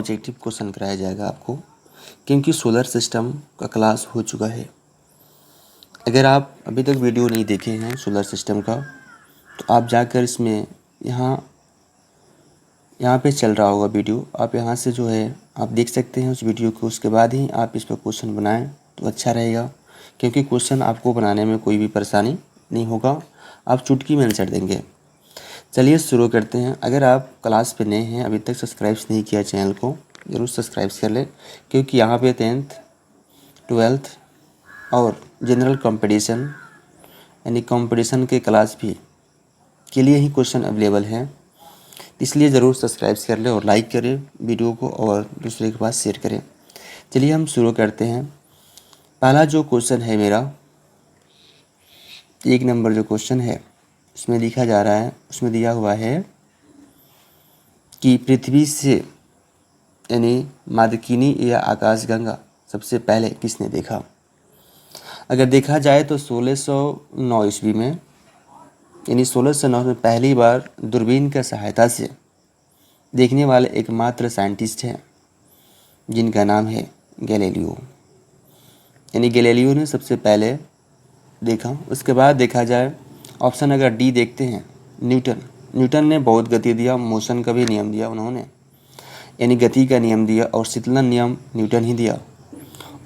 Objective question कराया जाएगा आपको, क्योंकि सोलर सिस्टम का क्लास हो चुका है। अगर आप अभी तक वीडियो नहीं देखे हैं सोलर सिस्टम का, तो आप जाकर इसमें यहाँ पे चल रहा होगा वीडियो, आप यहाँ से जो है आप देख सकते हैं उस वीडियो को। उसके बाद ही आप इस पर क्वेश्चन बनाएं तो अच्छा रहेगा, क्योंकि क्वेश्चन आपको बनाने में कोई भी परेशानी नहीं होगा, आप चुटकी में आंसर देंगे। चलिए शुरू करते हैं। अगर आप क्लास पे नए हैं, अभी तक सब्सक्राइब नहीं किया चैनल को, ज़रूर सब्सक्राइब कर लें, क्योंकि यहाँ पे 10th 12th और जनरल कंपटीशन यानी कंपटीशन के क्लास भी के लिए ही क्वेश्चन अवेलेबल हैं। इसलिए ज़रूर सब्सक्राइब कर लें और लाइक करें वीडियो को और दूसरे के पास शेयर करें। चलिए हम शुरू करते हैं। पहला जो क्वेश्चन है मेरा, 1 नंबर जो क्वेश्चन है उसमें लिखा जा रहा है, उसमें दिया हुआ है कि पृथ्वी से यानी मादकिनी या आकाशगंगा सबसे पहले किसने देखा। अगर देखा जाए तो 1609 ईस्वी में, यानी 1609 में पहली बार दूरबीन की सहायता से देखने वाले एकमात्र साइंटिस्ट हैं जिनका नाम है गैलीलियो, यानी गैलीलियो ने सबसे पहले देखा। उसके बाद देखा जाए ऑप्शन अगर डी देखते हैं, न्यूटन ने बहुत गति दिया, मोशन का भी नियम दिया उन्होंने, यानी गति का नियम दिया, और शीतलन नियम न्यूटन ही दिया,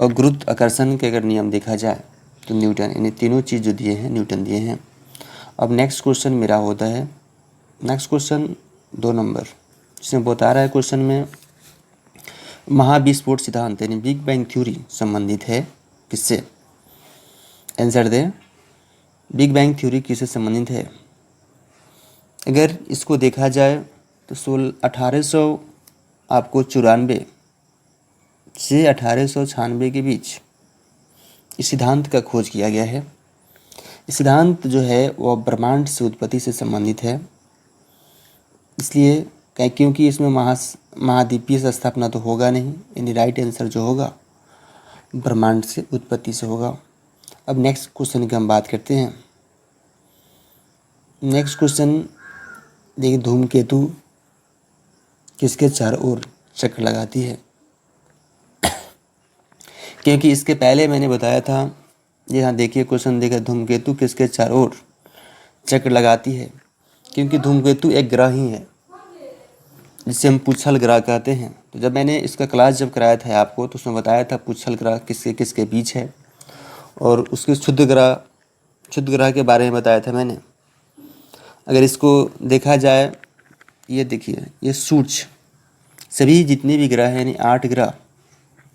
और गुरुत्वाकर्षण के अगर नियम देखा जाए तो न्यूटन, यानी तीनों चीज़ जो दिए हैं न्यूटन दिए हैं। अब नेक्स्ट क्वेश्चन मेरा होता है, नेक्स्ट क्वेश्चन 2 नंबर, जिसमें बता रहा है क्वेश्चन में महाविस्फोट सिद्धांत यानी बिग बैंग थ्योरी संबंधित है किससे। आंसर दें, बिग बैंग थ्योरी किससे संबंधित है। अगर इसको देखा जाए तो 1894 से 1896 के बीच इस सिद्धांत का खोज किया गया है। इस सिद्धांत जो है वह ब्रह्मांड से उत्पत्ति से संबंधित है, इसलिए क्योंकि इसमें महाद्वीपीय स्थापना तो होगा नहीं, यानी राइट आंसर जो होगा ब्रह्मांड से उत्पत्ति से होगा। अब नेक्स्ट क्वेश्चन की हम बात करते हैं। नेक्स्ट क्वेश्चन देखिए, धूमकेतु किसके चारों ओर चक्कर लगाती है। क्योंकि इसके पहले मैंने बताया था, यहाँ देखिए क्वेश्चन देखिए, धूमकेतु किसके चारों ओर चक्कर लगाती है। क्योंकि धूमकेतु एक ग्रह ही है जिसे हम पुच्छल ग्रह कहते हैं। तो जब मैंने इसका क्लास जब कराया था आपको, तो उसमें बताया था पुच्छल ग्रह किसके किसके बीच है, और उसके शुद्ध ग्रह के बारे में बताया था मैंने। अगर इसको देखा जाए, ये देखिए, ये सूर्य, सभी जितने भी ग्रह हैं यानी 8 ग्रह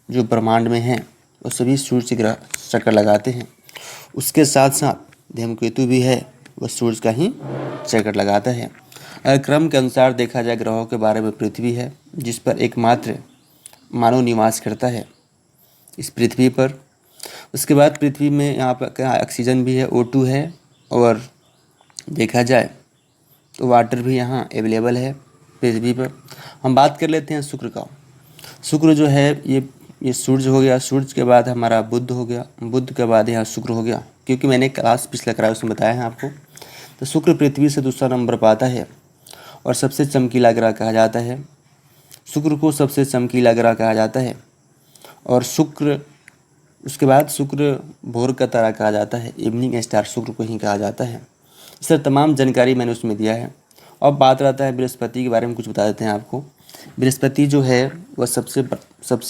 जो ब्रह्मांड में हैं वो सभी सूर्य ग्रह चक्कर लगाते हैं। उसके साथ साथ धूमकेतु भी है, वह सूर्य का ही चक्कर लगाता है। अगर क्रम के अनुसार देखा जाए ग्रहों के बारे में, पृथ्वी है जिस पर एकमात्र मानव निवास करता है इस पृथ्वी पर। उसके बाद पृथ्वी में यहाँ पर ऑक्सीजन भी है, O2 है, और देखा जाए तो वाटर भी यहाँ अवेलेबल है पृथ्वी पर। हम बात कर लेते हैं शुक्र का। शुक्र जो है ये सूर्य हो गया, सूर्य के बाद हमारा बुध हो गया, बुध के बाद यहाँ शुक्र हो गया। क्योंकि मैंने क्लास पिछले कराया उसमें बताया है आपको, तो शुक्र पृथ्वी से दूसरा नंबर पाता है और सबसे चमकीला ग्रह कहा जाता है। शुक्र को सबसे चमकीला ग्रह कहा जाता है। और शुक्र, उसके बाद शुक्र भोर का तारा कहा जाता है, इवनिंग स्टार शुक्र को ही कहा जाता है। इस तरह तमाम जानकारी मैंने उसमें दिया है। अब बात रहता है बृहस्पति के बारे में, कुछ बता देते हैं आपको। बृहस्पति जो है वह सबसे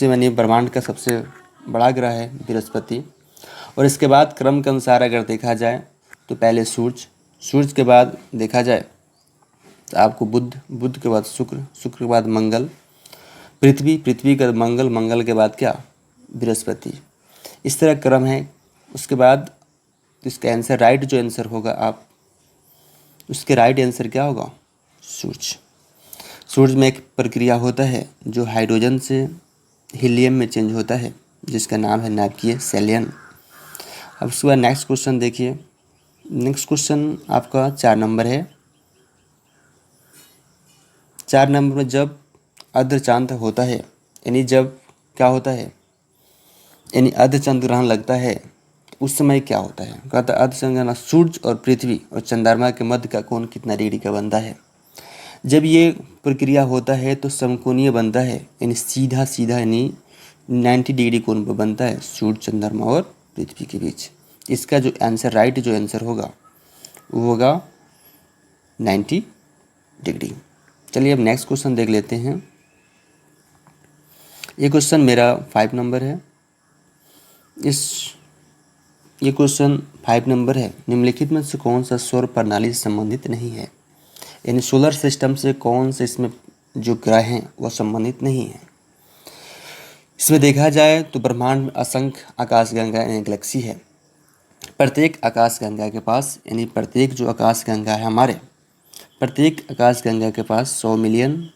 यानी ब्रह्मांड का सबसे बड़ा ग्रह है बृहस्पति। और इसके बाद क्रम के अनुसार अगर देखा जाए तो पहले सूर्य के बाद देखा जाए तो आपको बुध के बाद शुक्र के बाद मंगल, पृथ्वी के बाद मंगल के बाद क्या, बृहस्पति। इस तरह क्रम है। उसके बाद इसका आंसर, राइट जो आंसर होगा आप, उसके राइट आंसर क्या होगा, सूर्य में एक प्रक्रिया होता है जो हाइड्रोजन से हीलियम में चेंज होता है, जिसका नाम है नाभिकीय संलयन। अब उसके बाद नेक्स्ट क्वेश्चन देखिए। नेक्स्ट क्वेश्चन आपका 4 नंबर है। 4 नंबर में जब अर्धचांद्र होता है, यानी जब क्या होता है, यानी अर्धचंद्र ग्रहण लगता है, उस समय क्या होता है। कहता है अर्धचंद्र ग्रहण सूर्य और पृथ्वी और चंद्रमा के मध्य का कोण कितना डिग्री का बनता है। जब ये प्रक्रिया होता है तो समकोणीय बनता है, यानी सीधा सीधा, यानी 90 डिग्री कोण पर बनता है सूर्य, चंद्रमा और पृथ्वी के बीच। इसका जो आंसर, राइट जो आंसर होगा वो होगा 90 डिग्री। चलिए अब नेक्स्ट क्वेश्चन देख लेते हैं। ये क्वेश्चन मेरा 5 नंबर है। ये क्वेश्चन 5 नंबर है। निम्नलिखित में से कौन सा सौर प्रणाली से संबंधित नहीं है, यानी सोलर सिस्टम से कौन से इसमें जो ग्रह हैं वह संबंधित नहीं है। इसमें देखा जाए तो ब्रह्मांड में असंख्य आकाशगंगा यानी गैलेक्सी है। प्रत्येक आकाशगंगा के पास, यानी प्रत्येक जो आकाशगंगा है हमारे, प्रत्येक आकाशगंगा के पास 100 मिलियन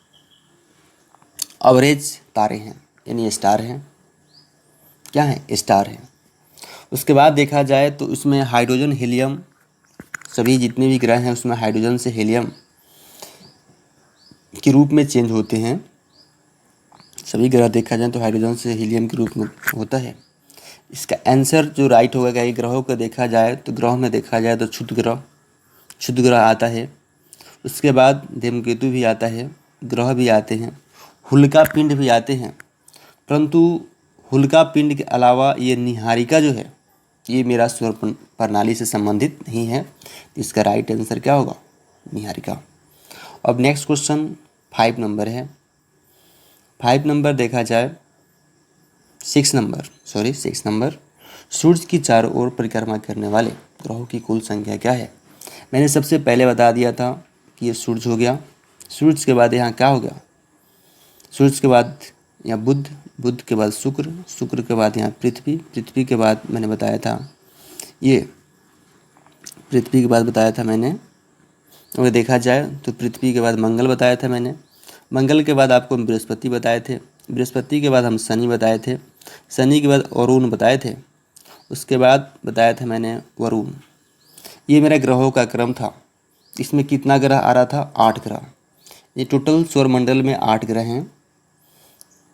एवरेज तारे हैं, यानी स्टार हैं। क्या है? स्टार हैं। उसके बाद देखा जाए तो उसमें हाइड्रोजन, हीलियम, सभी जितने भी ग्रह हैं उसमें हाइड्रोजन से हीलियम के रूप में चेंज होते हैं। सभी ग्रह देखा जाए तो हाइड्रोजन से हीलियम के रूप में होता है। इसका आंसर जो राइट होगा, ये ग्रहों को देखा जाए तो ग्रहों में देखा जाए तो क्षुद्र ग्रह आता है। उसके बाद धूमकेतु भी आता है, ग्रह भी आते हैं, उल्का पिंड भी आते हैं। परंतु उल्का पिंड के अलावा ये नीहारिका जो है ये मेरा सौर प्रणाली से संबंधित नहीं है। इसका राइट आंसर क्या होगा? नीहारिका। अब नेक्स्ट क्वेश्चन 5 नंबर है। 5 नंबर देखा जाए 6 नंबर। सूर्य की चारों ओर परिक्रमा करने वाले ग्रहों की कुल संख्या क्या है? मैंने सबसे पहले बता दिया था कि ये सूर्य हो गया। सूर्य के बाद यहाँ क्या हो गया? सूर्य के बाद यहाँ बुध के बाद शुक्र के बाद यहाँ पृथ्वी के बाद मैंने बताया था ये, पृथ्वी के बाद बताया था मैंने, अगर देखा जाए तो पृथ्वी के बाद मंगल बताया था मैंने, मंगल के बाद आपको बृहस्पति बताए थे, बृहस्पति के बाद हम शनि बताए थे, शनि के बाद अरुण बताए थे, उसके बाद बताया था मैंने वरुण। ये मेरा ग्रहों का क्रम था। इसमें कितना ग्रह आ रहा था? 8 ग्रह। ये टोटल सौरमंडल में 8 ग्रह हैं।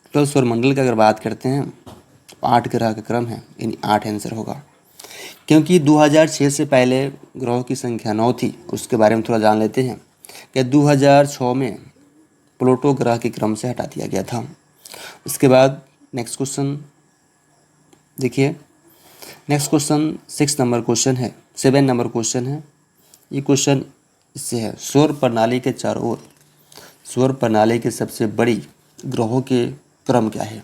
टोटल सौरमंडल की अगर बात करते हैं तो 8 ग्रह का क्रम है, यानी 8 आंसर होगा। क्योंकि 2006 से पहले ग्रहों की संख्या 9 थी, उसके बारे में थोड़ा जान लेते हैं कि 2006 में प्लूटो ग्रह के क्रम से हटा दिया गया था। उसके बाद नेक्स्ट क्वेश्चन देखिए। नेक्स्ट क्वेश्चन 7 नंबर क्वेश्चन है। ये क्वेश्चन इससे है, सौर प्रणाली के चारों ओर सौर प्रणाली के सबसे बड़ी ग्रहों के क्रम क्या है?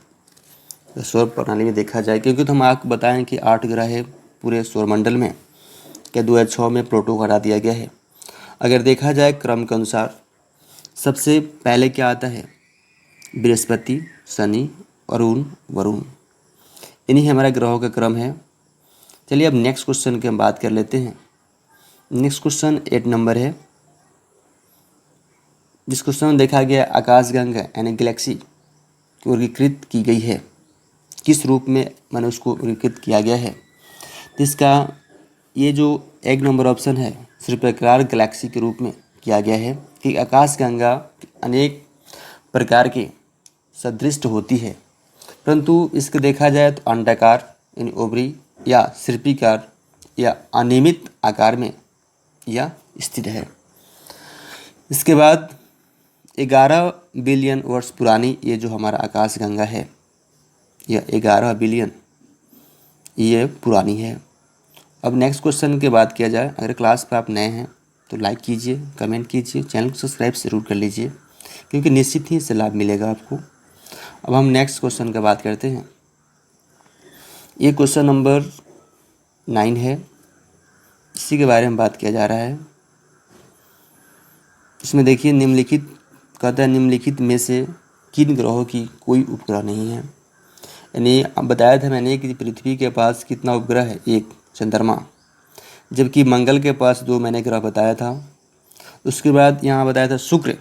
तो सौर प्रणाली में देखा जाए, क्योंकि तो हम आपको बताएं कि 8 ग्रह है पूरे सौरमंडल में, क्या 2006 में प्लूटो को हटा दिया गया है। अगर देखा जाए क्रम के अनुसार सबसे पहले क्या आता है? बृहस्पति, शनि, अरुण, वरुण, इन्हीं हमारा ग्रहों का क्रम है। चलिए अब नेक्स्ट क्वेश्चन की हम बात कर लेते हैं। नेक्स्ट क्वेश्चन 8 नंबर है। जिस क्वेश्चन में देखा गया आकाशगंगा यानी गैलेक्सी वर्गीकृत की गई है, किस रूप में मैंने उसको वर्गीकृत किया गया है? तो इसका ये जो 1 नंबर ऑप्शन है, श्रृंखलाकार गैलेक्सी के रूप में किया गया है कि आकाशगंगा अनेक प्रकार के सदृश होती है, परंतु इसके देखा जाए तो अंडाकार यानी ओवरी या सर्पिकार या अनियमित आकार में या स्थित है। इसके बाद 11 बिलियन वर्ष पुरानी ये जो हमारा आकाशगंगा है, यह 11 बिलियन ये पुरानी है। अब नेक्स्ट क्वेश्चन की बात किया जाए, अगर क्लास पर आप नए हैं तो लाइक कीजिए, कमेंट कीजिए, चैनल को सब्सक्राइब ज़रूर कर लीजिए, क्योंकि निश्चित ही इससे लाभ मिलेगा आपको। अब हम नेक्स्ट क्वेश्चन की बात करते हैं। ये क्वेश्चन नंबर 9 है, इसी के बारे में बात किया जा रहा है। इसमें देखिए निम्नलिखित कहता है, निम्नलिखित में से किन ग्रहों की कोई उपग्रह नहीं है? यानी अब बताया था मैंने कि पृथ्वी के पास कितना उपग्रह है? 1 चंद्रमा, जबकि मंगल के पास 2 मैंने ग्रह बताया था। उसके बाद यहाँ बताया था शुक्र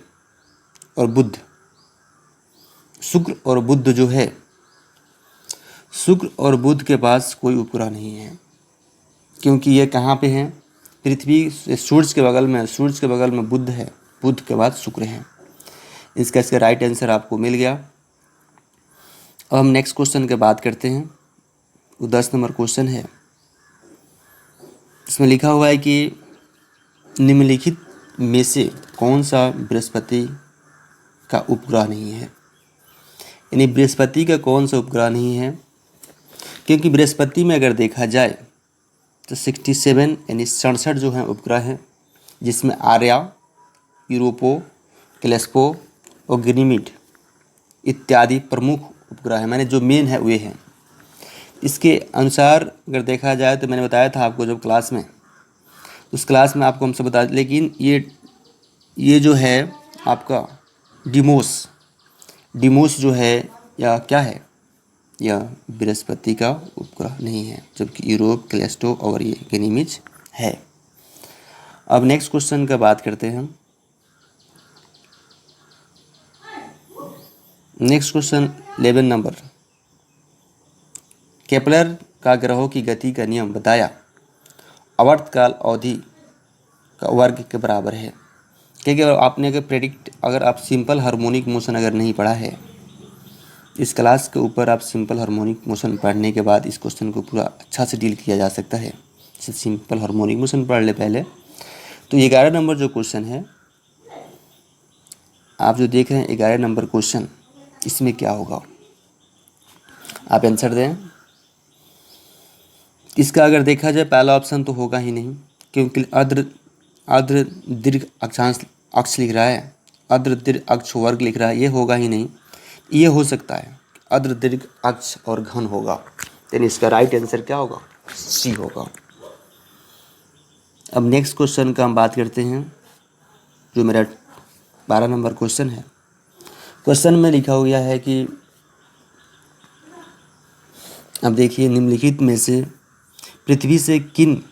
और बुध। शुक्र और बुध जो है, शुक्र और बुध के पास कोई उपग्रह नहीं है, क्योंकि ये कहाँ पे हैं? पृथ्वी से सूर्य के बगल में, सूर्य के बगल में बुध है, बुध के बाद शुक्र है। इसका राइट आंसर आपको मिल गया। अब हम नेक्स्ट क्वेश्चन की बात करते हैं। वो 10 नंबर क्वेश्चन है। इसमें लिखा हुआ है कि निम्नलिखित में से कौन सा बृहस्पति का उपग्रह नहीं है? यानी बृहस्पति का कौन सा उपग्रह नहीं है? क्योंकि बृहस्पति में अगर देखा जाए तो 67 यानी 67 जो हैं उपग्रह हैं, जिसमें आर्या, यूरोपो, कैल्स्पो और गनीमीड इत्यादि प्रमुख उपग्रह हैं, मैंने जो मेन है वे हैं। इसके अनुसार अगर देखा जाए तो मैंने बताया था आपको जब क्लास में, उस क्लास में आपको हम सब बता, लेकिन ये जो है आपका डिमोस जो है या क्या है, यह बृहस्पति का उपग्रह नहीं है, जबकि यूरोप, कैल्स्टो और ये गनीमीड है। अब नेक्स्ट क्वेश्चन का बात करते हैं हम। नेक्स्ट क्वेश्चन 11 नंबर, केपलर का ग्रहों की गति का नियम बताया आवर्तकाल अवधि का वर्ग के बराबर है। क्योंकि अगर आप सिंपल हार्मोनिक मोशन अगर नहीं पढ़ा है, इस क्लास के ऊपर आप सिंपल हार्मोनिक मोशन पढ़ने के बाद इस क्वेश्चन को पूरा अच्छा से डील किया जा सकता है। जैसे सिंपल हार्मोनिक मोशन पढ़ ले पहले, तो 11 नंबर जो क्वेश्चन है आप जो देख रहे हैं 11 नंबर क्वेश्चन, इसमें क्या होगा आप आंसर दें। इसका अगर देखा जाए पहला ऑप्शन तो होगा ही नहीं, क्योंकि अर्ध दीर्घ अक्ष लिख रहा है, अर्ध दीर्घ अक्ष वर्ग लिख रहा है, ये होगा ही नहीं। ये हो सकता है अर्ध दीर्घ अक्ष और घन होगा, यानी इसका राइट आंसर क्या होगा, सी होगा। अब नेक्स्ट क्वेश्चन का हम बात करते हैं, जो मेरा 12 नंबर क्वेश्चन है। क्वेश्चन में लिखा हुआ है कि अब देखिए, निम्नलिखित में से पृथ्वी से किन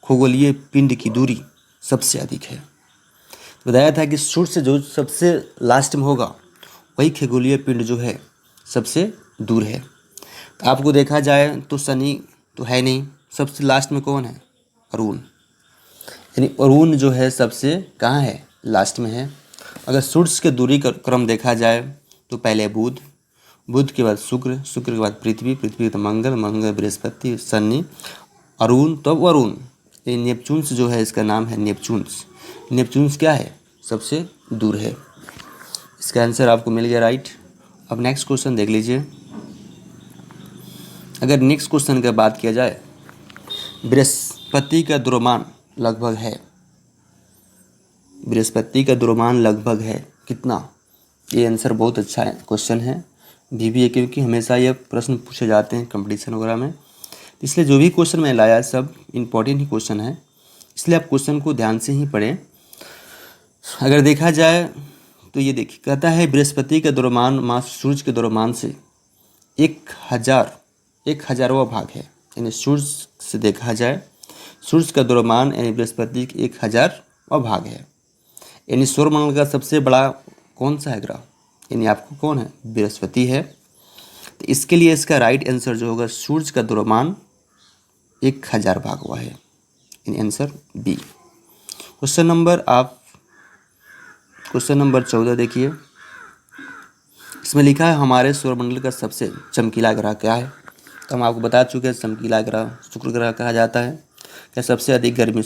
खगोलीय पिंड की दूरी सबसे अधिक है? बताया था कि सूर्य से जो सबसे लास्ट में होगा वही खगोलीय पिंड जो है सबसे दूर है। तो आपको देखा जाए तो शनि तो है नहीं, सबसे लास्ट में कौन है, अरुण, यानी अरुण जो है सबसे कहाँ है, लास्ट में है। अगर सूर्य के दूरी का क्रम देखा जाए तो पहले बुध के बाद शुक्र के बाद पृथ्वी के बाद मंगल बृहस्पति, शनि, अरुण, तो वरुण। ये नेपच्यून्स जो है, इसका नाम है नेपच्यून्स क्या है, सबसे दूर है। इसका आंसर आपको मिल गया राइट। अब नेक्स्ट क्वेश्चन देख लीजिए। अगर नेक्स्ट क्वेश्चन की बात किया जाए, बृहस्पति का द्रव्यमान लगभग है, बृहस्पति का द्रव्यमान लगभग है कितना? ये आंसर बहुत अच्छा क्वेश्चन है बीबीए, क्योंकि हमेशा ये प्रश्न पूछे जाते हैं कंपटीशन वगैरह में, इसलिए जो भी क्वेश्चन मैं लाया सब इम्पोर्टेंट ही क्वेश्चन है, इसलिए आप क्वेश्चन को ध्यान से ही पढ़ें। अगर देखा जाए तो ये देखिए, कहता है बृहस्पति का द्रव्यमान मास सूर्य के द्रव्यमान से 1000वां भाग है, यानी सूर्य से देखा जाए सूर्य का द्रव्यमान यानी बृहस्पति 1000वां भाग है। यानी सौरमंडल का सबसे बड़ा कौन सा है ग्रह, यानी आपको कौन है, बृहस्पति है। तो इसके लिए इसका राइट आंसर जो होगा, सूर्य का द्रव्यमान 1000 भाग हुआ है, यानी आंसर बी। क्वेश्चन नंबर 14 देखिए, इसमें लिखा है हमारे सौरमंडल का सबसे चमकीला ग्रह क्या है? तो हम आपको बता चुके हैं चमकीला ग्रह शुक्र ग्रह कहा जाता है। क्या सबसे अधिक गर्मी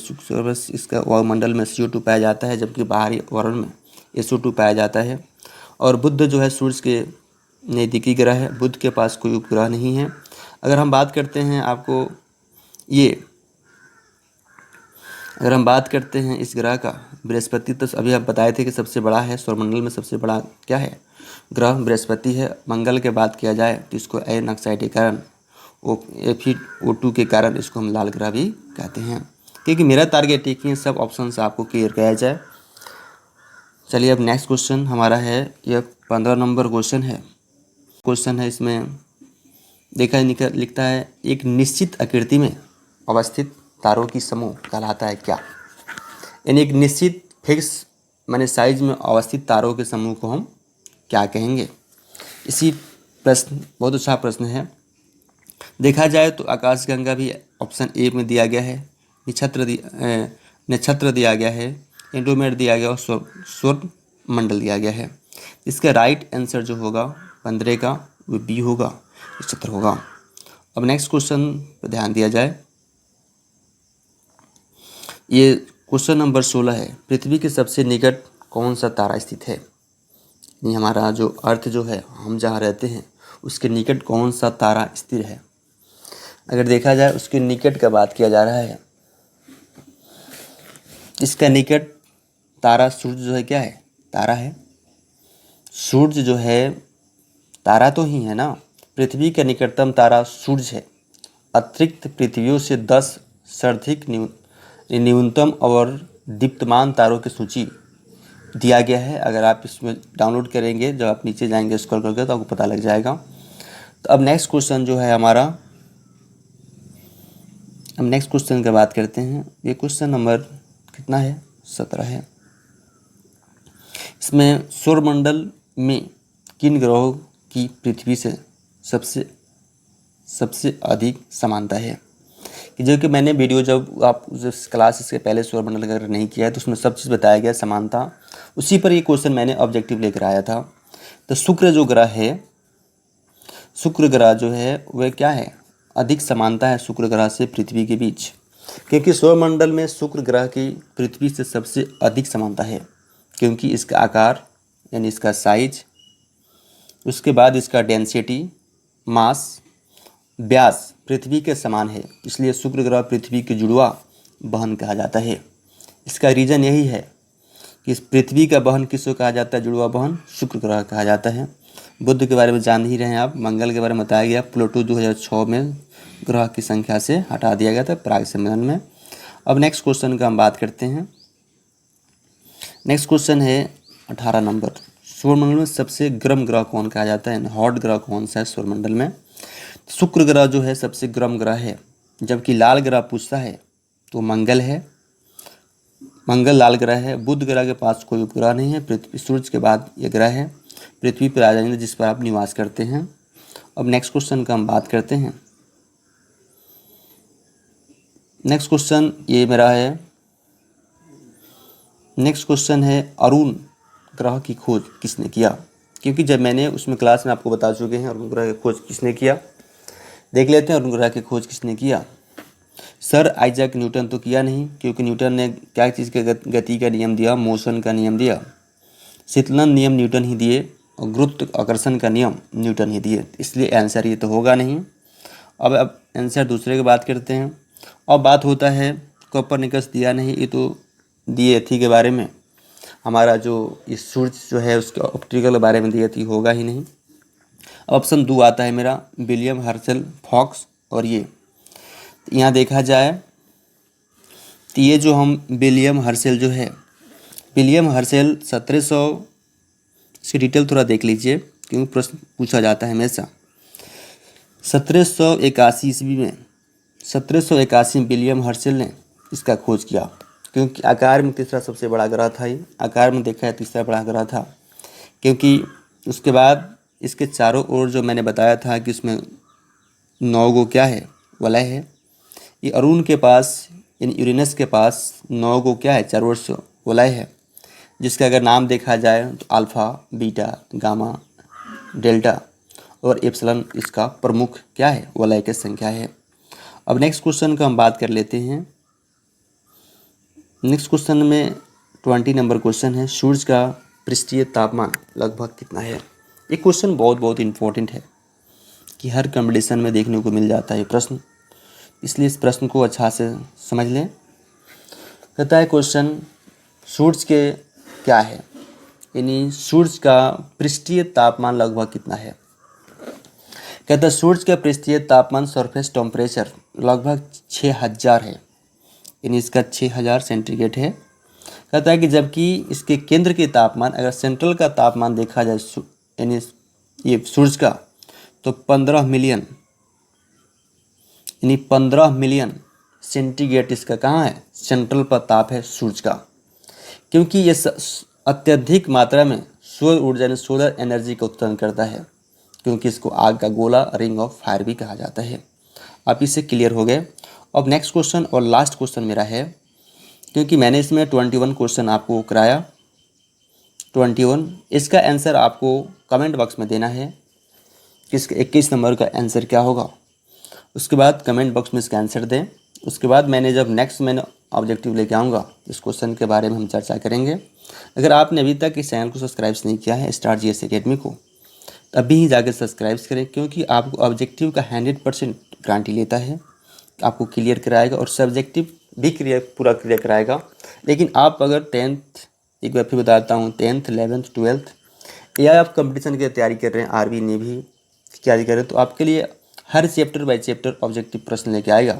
इसका वायुमंडल में CO2 पाया जाता है, जबकि बाहरी वातावरण में SO2 पाया जाता है। और बुध जो है सूर्य के नज़दीकी ग्रह है, बुध के पास कोई उपग्रह नहीं है। अगर हम बात करते हैं अगर हम बात करते हैं इस ग्रह का, बृहस्पति, तो अभी आप बताए थे कि सबसे बड़ा है, सौरमंडल में सबसे बड़ा क्या है, ग्रह बृहस्पति है। मंगल के बात किया जाए तो इसको आयरन ऑक्साइड के कारण O2 के कारण इसको हम लाल ग्रह भी कहते हैं। क्योंकि मेरा टारगेट है कि सब ऑप्शन से आपको क्लियर किया जाए। चलिए अब नेक्स्ट क्वेश्चन हमारा है, यह 15 नंबर क्वेश्चन है। इसमें लिखता है एक निश्चित आकृति में अवस्थित तारों की समूह कहलाता है क्या? यानी एक निश्चित फिक्स माने साइज में अवस्थित तारों के समूह को हम क्या कहेंगे? इसी प्रश्न, बहुत अच्छा प्रश्न है। देखा जाए तो आकाशगंगा भी ऑप्शन ए में दिया गया है, नक्षत्र दिया गया है, एंड्रोमेड दिया गया और सौर मंडल दिया गया है। इसका राइट आंसर जो होगा 15 का वो बी होगा, नक्षत्र होगा। अब नेक्स्ट क्वेश्चन पर ध्यान दिया जाए। ये क्वेश्चन नंबर 16 है, पृथ्वी के सबसे निकट कौन सा तारा स्थित है? यानी हमारा जो अर्थ जो है, हम जहाँ रहते हैं उसके निकट कौन सा तारा स्थिर है? अगर देखा जाए उसके निकट का बात किया जा रहा है, इसका निकट तारा सूर्य जो है क्या है? तारा है। सूर्य जो है तारा तो ही है ना। पृथ्वी का निकटतम तारा सूर्य है। अतिरिक्त पृथ्वियों से 10 सर्वाधिक न्यूनतम और दीप्तमान तारों की सूची दिया गया है। अगर आप इसमें डाउनलोड करेंगे, जब आप नीचे जाएंगे स्क्रॉल करके, तो आपको पता लग जाएगा। तो अब नेक्स्ट क्वेश्चन जो है हमारा, हम नेक्स्ट क्वेश्चन की बात करते हैं। ये क्वेश्चन नंबर कितना है? 17 है। इसमें सौरमंडल में किन ग्रहों की पृथ्वी से सबसे अधिक समानता है? कि जो कि मैंने वीडियो जब आप जिस क्लास इसके पहले सौरमंडल अगर नहीं किया है तो उसमें सब चीज़ बताया गया, समानता, उसी पर ये क्वेश्चन मैंने ऑब्जेक्टिव लेकर आया था। तो शुक्र जो ग्रह है, शुक्र ग्रह जो है वह क्या है? अधिक समानता है शुक्र ग्रह से पृथ्वी के बीच, क्योंकि सौरमंडल में शुक्र ग्रह की पृथ्वी से सबसे अधिक समानता है, क्योंकि इसका आकार यानी इसका साइज, उसके बाद इसका डेंसिटी, मास, व्यास पृथ्वी के समान है, इसलिए शुक्र ग्रह पृथ्वी के जुड़वा बहन कहा जाता है। इसका रीज़न यही है कि इस पृथ्वी का बहन किसको कहा जाता है? जुड़वा बहन शुक्र ग्रह कहा जाता है। बुध के बारे में जान ही रहे हैं आप। मंगल के बारे में बताया गया, प्लूटो 2006 में ग्रह की संख्या से हटा दिया गया था प्राग सम्मेलन में। अब नेक्स्ट क्वेश्चन का हम बात करते हैं। नेक्स्ट क्वेश्चन है 18 नंबर, सौरमंडल में सबसे गर्म ग्रह कौन कहा जाता है? हॉट ग्रह कौन सा है सौरमंडल में? शुक्र ग्रह जो है सबसे गर्म ग्रह है, जबकि लाल ग्रह पूछता है तो मंगल है। मंगल लाल ग्रह है। बुध ग्रह के पास कोई उपग्रह नहीं है। पृथ्वी सूर्य के बाद यह ग्रह है, पृथ्वी पर आ जाएंगे जिस पर आप निवास करते हैं। अब नेक्स्ट क्वेश्चन का हम बात करते हैं। नेक्स्ट क्वेश्चन ये मेरा है, नेक्स्ट क्वेश्चन है अरुण ग्रह की खोज किसने किया? क्योंकि जब मैंने उसमें क्लास में आपको बता चुके हैं अरुण ग्रह की खोज किसने किया। देख लेते हैं अरुण ग्रह की खोज किसने किया। सर आइजैक न्यूटन तो किया नहीं, क्योंकि न्यूटन ने क्या चीज़ के गति का नियम दिया? मोशन का नियम दिया। शीतलन नियम न्यूटन ही दिए और गुरुत्वाकर्षण का नियम न्यूटन ही दिए, इसलिए आंसर ये तो होगा नहीं। अब आंसर दूसरे की बात करते हैं। अब बात होता है कोपरनिकस दिया नहीं, ये तो दिए थी के बारे में, हमारा जो इस सूर्य जो है उसके ऑप्टिकल के बारे में दिए थी, होगा ही नहीं। ऑप्शन 2 आता है मेरा, विलियम हर्शल फॉक्स। और ये यहाँ देखा जाए तो ये जो हम विलियम हर्शल जो है, विलियम हर्शल 1700, इसकी डिटेल थोड़ा देख लीजिए क्योंकि प्रश्न पूछा जाता है हमेशा। 1781 ईस्वी में, 1781 में विलियम हर्शल ने इसका खोज किया, क्योंकि आकार में तीसरा सबसे बड़ा ग्रह था। ये आकार में देखा है तीसरा बड़ा ग्रह था, क्योंकि उसके बाद इसके चारों ओर जो मैंने बताया था कि उसमें 9 गो क्या है? वलय है। ये अरुण के पास यानी यूरेनस के पास 9 गो क्या है? चारों ओर से वलय है, जिसका अगर नाम देखा जाए तो अल्फा, बीटा, गामा, डेल्टा और एप्सिलॉन इसका प्रमुख क्या है? वलय की संख्या है। अब नेक्स्ट क्वेश्चन का हम बात कर लेते हैं। नेक्स्ट क्वेश्चन में 20 नंबर क्वेश्चन है, सूर्य का पृष्ठीय तापमान लगभग कितना है? ये क्वेश्चन बहुत इम्पोर्टेंट है कि हर कंपटीशन में देखने को मिल जाता है प्रश्न, इसलिए इस प्रश्न को अच्छा से समझ लें। कहता है क्वेश्चन, सूर्य के क्या है, यानी सूर्य का पृष्ठीय तापमान लगभग कितना है? कहता है सूर्य का पृष्ठीय तापमान सरफेस टेम्परेचर लगभग 6000 है, यानी इसका 6000 सेंटीग्रेड है। कहता है कि जबकि इसके केंद्र के तापमान, अगर सेंट्रल का तापमान देखा जाए यानी ये सूर्य का, तो 15 मिलियन, यानी 15 मिलियन सेंटीग्रेड इसका कहाँ है? सेंट्रल पर ताप है सूर्य का, क्योंकि ये अत्यधिक मात्रा में सौर ऊर्जा यानी सोलर एनर्जी का उत्पन्न करता है, क्योंकि इसको आग का गोला, रिंग ऑफ फायर भी कहा जाता है। आप इससे क्लियर हो गए। अब नेक्स्ट क्वेश्चन और लास्ट क्वेश्चन मेरा है, क्योंकि मैंने इसमें 21 क्वेश्चन आपको कराया, 21, इसका आंसर आपको कमेंट बॉक्स में देना है कि इसका 21 नंबर का आंसर क्या होगा। उसके बाद कमेंट बॉक्स में इसका आंसर दें। उसके बाद मैंने ऑब्जेक्टिव लेके आऊँगा, इस क्वेश्चन के बारे में हम चर्चा करेंगे। अगर आपने अभी तक इस चैनल को सब्सक्राइब नहीं किया है स्टार जीएस एकेडमी को, तो अभी ही जाकर सब्सक्राइब करें, क्योंकि आपको ऑब्जेक्टिव का 100% गारंटी लेता है, आपको क्लियर कराएगा और सब्जेक्टिव भी पूरा क्लियर कराएगा। लेकिन आप अगर 10th, एक बार फिर बताता हूँ, 10th 11th 12th या आप कंपटीशन की तैयारी कर रहे हैं, आर्मी नेवी की तैयारी कर रहे हैं, तो आपके लिए हर चैप्टर बाय चैप्टर ऑब्जेक्टिव प्रश्न लेके आएगा,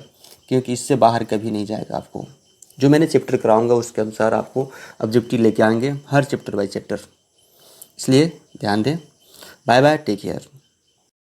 क्योंकि इससे बाहर कभी नहीं जाएगा। आपको जो मैंने चैप्टर कराऊंगा उसके अनुसार आपको ऑब्जेक्टिव लेके आएंगे, हर चैप्टर बाय चैप्टर। इसलिए ध्यान दें। Bye bye, take care.